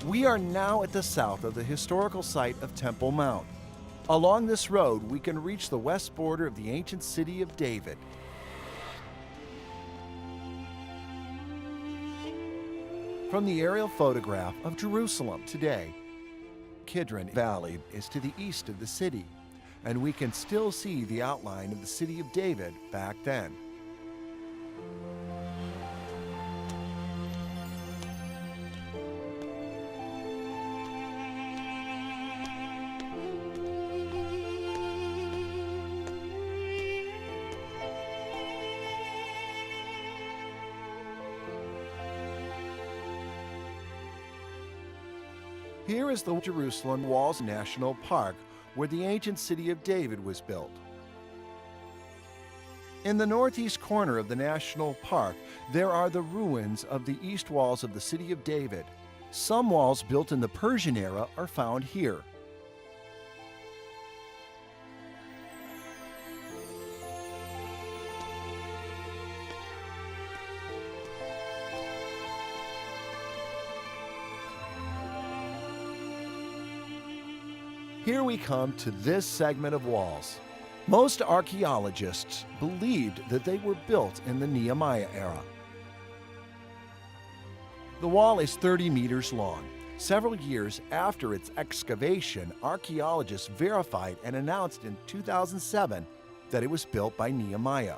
We are now at the south of the historical site of Temple Mount. Along this road, we can reach the west border of the ancient city of David. From the aerial photograph of Jerusalem today, Kidron Valley is to the east of the city, and we can still see the outline of the city of David back then. Here is the Jerusalem Walls National Park, where the ancient city of David was built. In the northeast corner of the national park, there are the ruins of the east walls of the city of David. Some walls built in the Persian era are found here. Here we come to this segment of walls. Most archaeologists believed that they were built in the Nehemiah era. The wall is 30 meters long. Several years after its excavation, archaeologists verified and announced in 2007 that it was built by Nehemiah.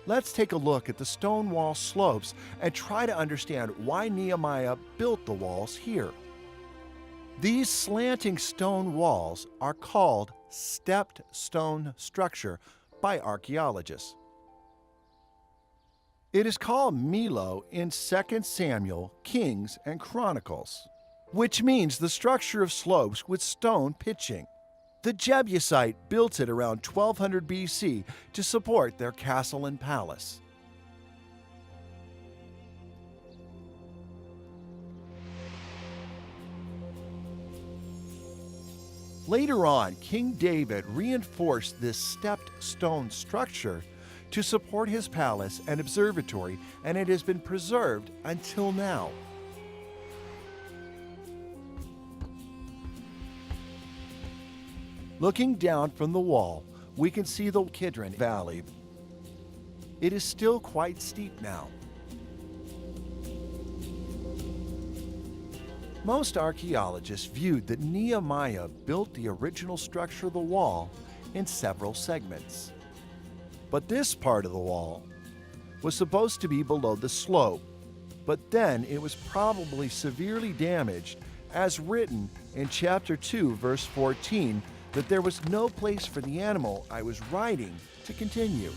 Let's take a look at the stone wall slopes and try to understand why Nehemiah built the walls here. These slanting stone walls are called stepped stone structure by archaeologists. It is called Milo in 2 Samuel, Kings, and Chronicles, which means the structure of slopes with stone pitching. The Jebusite built it around 1200 BC to support their castle and palace. Later on, King David reinforced this stepped stone structure to support his palace and observatory, and it has been preserved until now. Looking down from the wall, we can see the Kidron Valley. It is still quite steep now. Most archaeologists viewed that Nehemiah built the original structure of the wall in several segments. But this part of the wall was supposed to be below the slope, but then it was probably severely damaged, as written in chapter 2, verse 14, that there was no place for the animal I was riding to continue.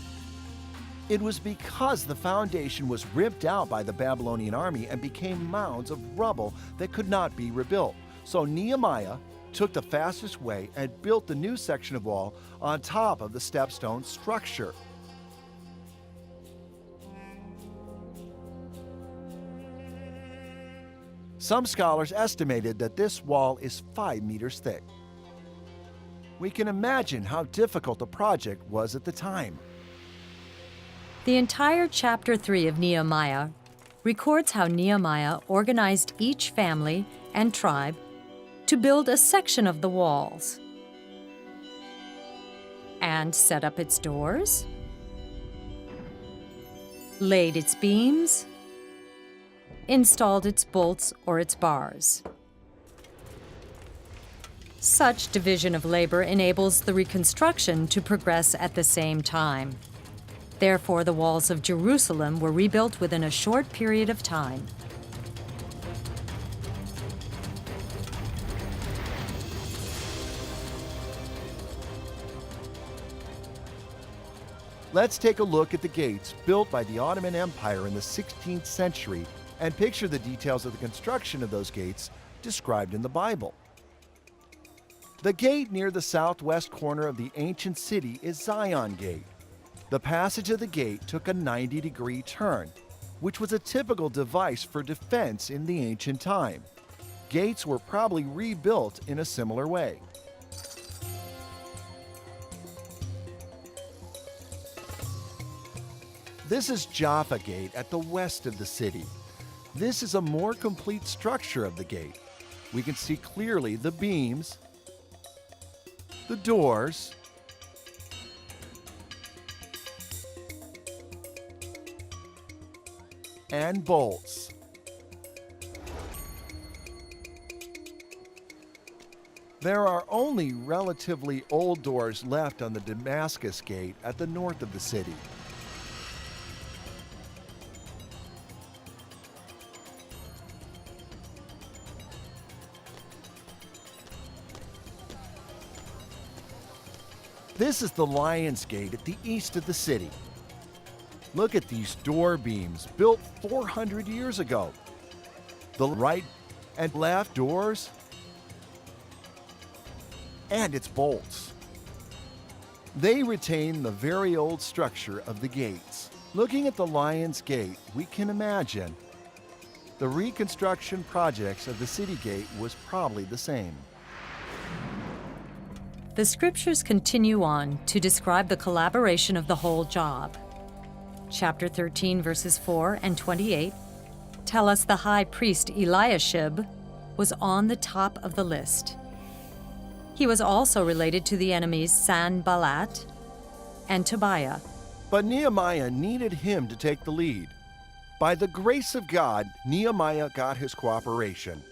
It was because the foundation was ripped out by the Babylonian army and became mounds of rubble that could not be rebuilt. So Nehemiah took the fastest way and built the new section of wall on top of the stepstone structure. Some scholars estimated that this wall is 5 meters thick. We can imagine how difficult the project was at the time. The entire chapter 3 of Nehemiah records how Nehemiah organized each family and tribe to build a section of the walls and set up its doors, laid its beams, installed its bolts or its bars. Such division of labor enables the reconstruction to progress at the same time. Therefore, the walls of Jerusalem were rebuilt within a short period of time. Let's take a look at the gates built by the Ottoman Empire in the 16th century and picture the details of the construction of those gates described in the Bible. The gate near the southwest corner of the ancient city is Zion Gate. The passage of the gate took a 90-degree turn, which was a typical device for defense in the ancient time. Gates were probably rebuilt in a similar way. This is Jaffa Gate at the west of the city. This is a more complete structure of the gate. We can see clearly the beams, the doors, and bolts. There are only relatively old doors left on the Damascus Gate at the north of the city. This is the Lion's Gate at the east of the city. Look at these door beams built 400 years ago. The right and left doors and its bolts. They retain the very old structure of the gates. Looking at the Lion's Gate, we can imagine the reconstruction projects of the city gate was probably the same. The scriptures continue on to describe the collaboration of the whole job. Chapter 13, verses 4 and 28 tell us the high priest Eliashib was on the top of the list. He was also related to the enemies Sanballat and Tobiah. But Nehemiah needed him to take the lead. By the grace of God, Nehemiah got his cooperation.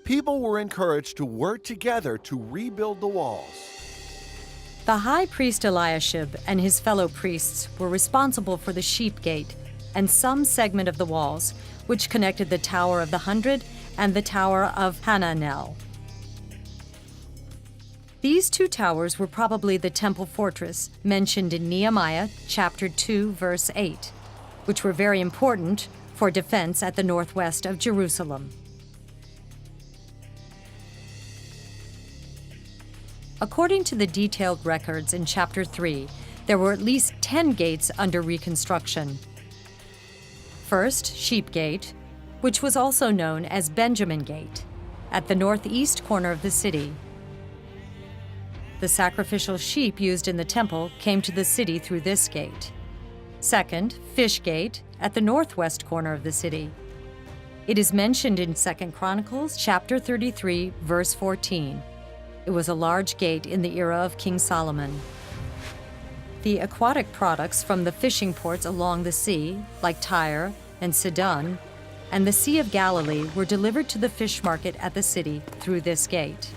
People were encouraged to work together to rebuild the walls. The high priest Eliashib and his fellow priests were responsible for the sheep gate and some segment of the walls, which connected the Tower of the Hundred and the Tower of Hananel. These two towers were probably the temple fortress mentioned in Nehemiah chapter 2, verse 8, which were very important for defense at the northwest of Jerusalem. According to the detailed records in chapter 3, there were at least 10 gates under reconstruction. First, Sheep Gate, which was also known as Benjamin Gate, at the northeast corner of the city. The sacrificial sheep used in the temple came to the city through this gate. Second, Fish Gate, at the northwest corner of the city. It is mentioned in 2 Chronicles chapter 33, verse 14. It was a large gate in the era of King Solomon. The aquatic products from the fishing ports along the sea, like Tyre and Sidon, and the Sea of Galilee were delivered to the fish market at the city through this gate.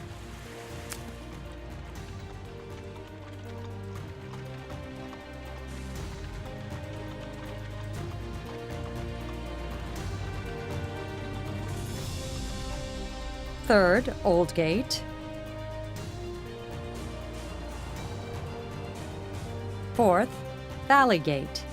Third, Old Gate. Fourth, Valley Gate.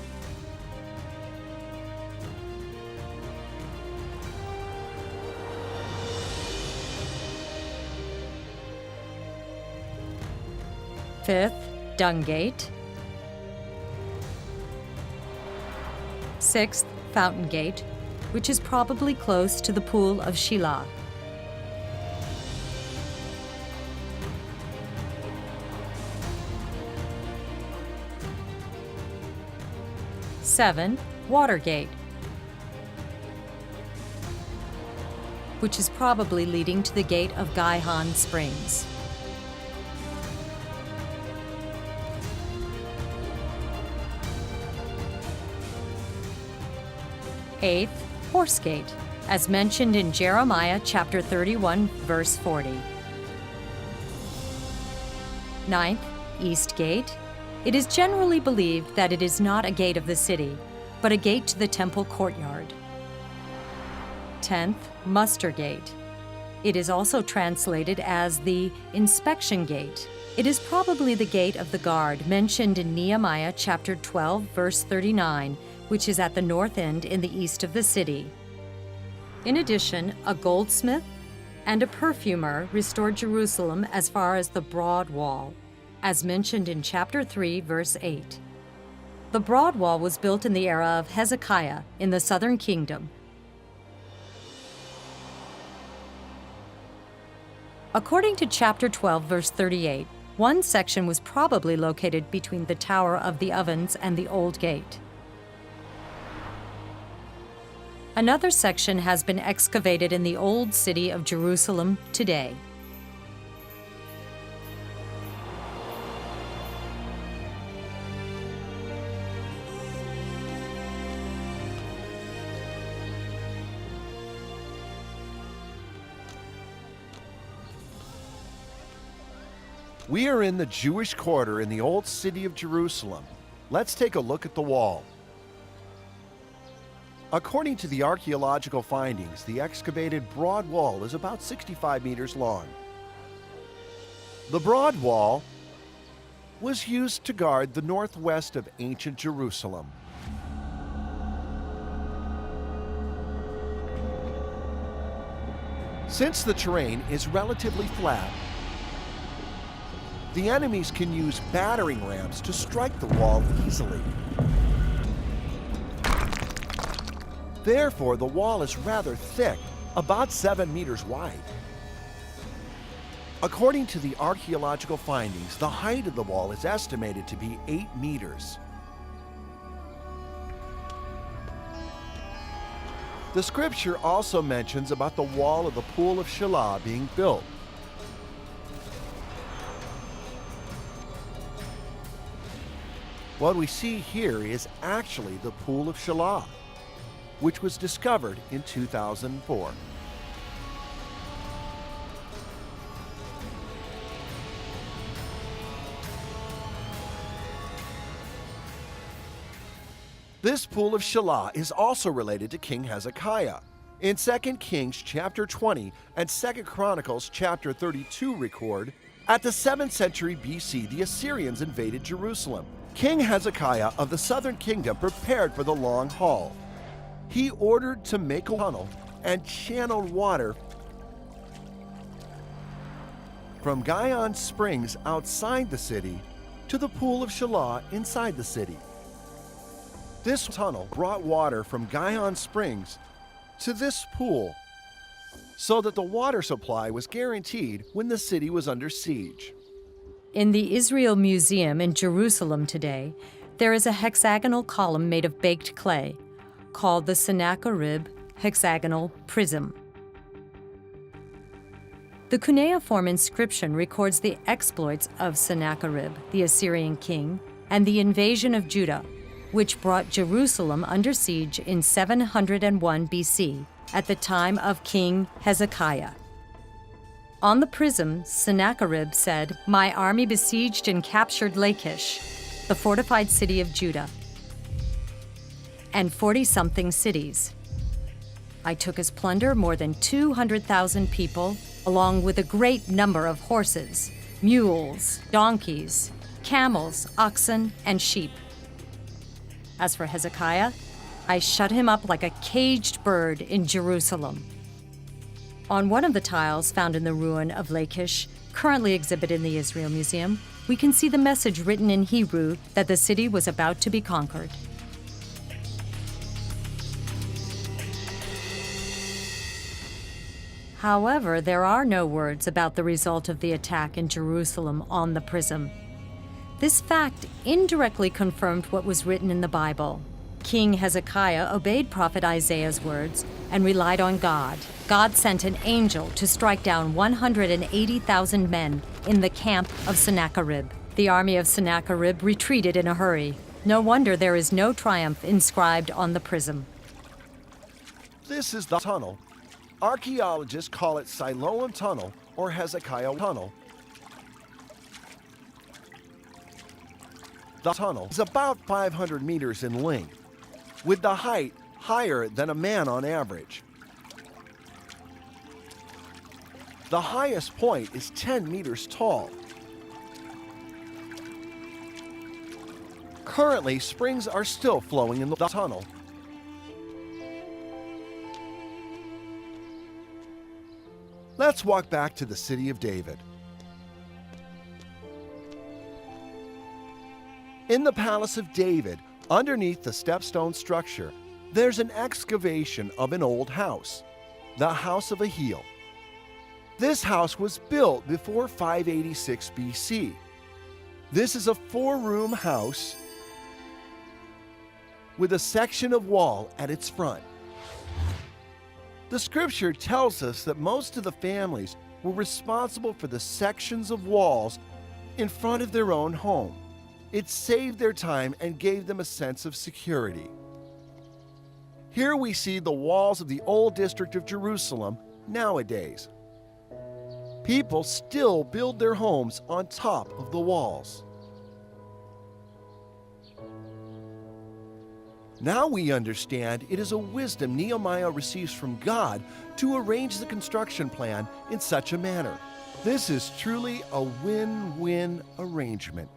Fifth, Dung Gate. Sixth, Fountain Gate, which is probably close to the Pool of Shiloh. Seven, Watergate, which is probably leading to the gate of Gihon Springs. Eighth, Horse Gate, as mentioned in Jeremiah chapter 31, verse 40. Ninth, East Gate. It is generally believed that it is not a gate of the city, but a gate to the temple courtyard. 10th, Muster Gate. It is also translated as the Inspection Gate. It is probably the gate of the guard mentioned in Nehemiah chapter 12, verse 39, which is at the north end in the east of the city. In addition, a goldsmith and a perfumer restored Jerusalem as far as the Broad Wall, as mentioned in chapter 3, verse 8. The Broad Wall was built in the era of Hezekiah in the southern kingdom. According to chapter 12, verse 38, one section was probably located between the Tower of the Ovens and the Old Gate. Another section has been excavated in the old city of Jerusalem today. We are in the Jewish quarter in the old city of Jerusalem. Let's take a look at the wall. According to the archaeological findings, the excavated broad wall is about 65 meters long. The broad wall was used to guard the northwest of ancient Jerusalem. Since the terrain is relatively flat, the enemies can use battering rams to strike the wall easily. Therefore, the wall is rather thick, about 7 meters wide. According to the archaeological findings, the height of the wall is estimated to be 8 meters. The scripture also mentions about the wall of the Pool of Shiloh being built. What we see here is actually the Pool of Shiloh, which was discovered in 2004. This Pool of Shiloh is also related to King Hezekiah. In 2 Kings chapter 20 and 2 Chronicles chapter 32 record, at the 7th century BC, the Assyrians invaded Jerusalem. King Hezekiah of the southern kingdom prepared for the long haul. He ordered to make a tunnel and channeled water from Gihon Springs outside the city to the Pool of Shiloh inside the city. This tunnel brought water from Gihon Springs to this pool so that the water supply was guaranteed when the city was under siege. In the Israel Museum in Jerusalem today, there is a hexagonal column made of baked clay called the Sennacherib hexagonal prism. The cuneiform inscription records the exploits of Sennacherib, the Assyrian king, and the invasion of Judah, which brought Jerusalem under siege in 701 BC at the time of King Hezekiah. On the prism, Sennacherib said, "My army besieged and captured Lachish, the fortified city of Judah, and 40-something cities. I took as plunder more than 200,000 people, along with a great number of horses, mules, donkeys, camels, oxen, and sheep. As for Hezekiah, I shut him up like a caged bird in Jerusalem." On one of the tiles found in the ruin of Lachish, currently exhibited in the Israel Museum, we can see the message written in Hebrew that the city was about to be conquered. However, there are no words about the result of the attack in Jerusalem on the prism. This fact indirectly confirmed what was written in the Bible. King Hezekiah obeyed prophet Isaiah's words and relied on God. God sent an angel to strike down 180,000 men in the camp of Sennacherib. The army of Sennacherib retreated in a hurry. No wonder there is no triumph inscribed on the prism. This is the tunnel. Archaeologists call it Siloam Tunnel or Hezekiah Tunnel. The tunnel is about 500 meters in length, with the height higher than a man on average. The highest point is 10 meters tall. Currently, springs are still flowing in the tunnel. Let's walk back to the city of David. In the palace of David, underneath the stepstone structure, there's an excavation of an old house, the House of a Heel. This house was built before 586 BC. This is a 4-room house with a section of wall at its front. The scripture tells us that most of the families were responsible for the sections of walls in front of their own home. It saved their time and gave them a sense of security. Here we see the walls of the old district of Jerusalem nowadays. People still build their homes on top of the walls. Now we understand it is a wisdom Nehemiah receives from God to arrange the construction plan in such a manner. This is truly a win-win arrangement.